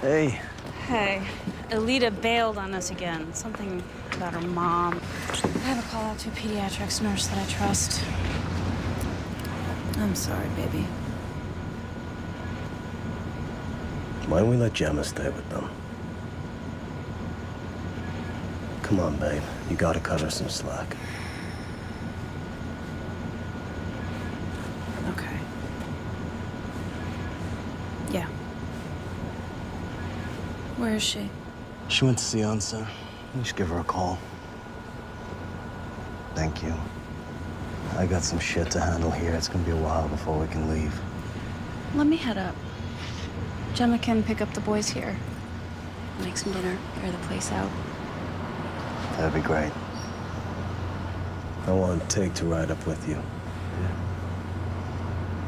Hey. Hey, Alita bailed on us again. Something about her mom. I have a call out to a pediatrics nurse that I trust. I'm sorry, baby. Why don't we let Gemma stay with them? Come on, babe. You gotta cut her some slack. Okay. Yeah. Where is she? She went to Seanza. You should give her a call. Thank you. I got some shit to handle here. It's gonna be a while before we can leave. Let me head up. Gemma can pick up the boys here. Make some dinner, clear the place out. That'd be great. I want Tig to ride up with you. Yeah.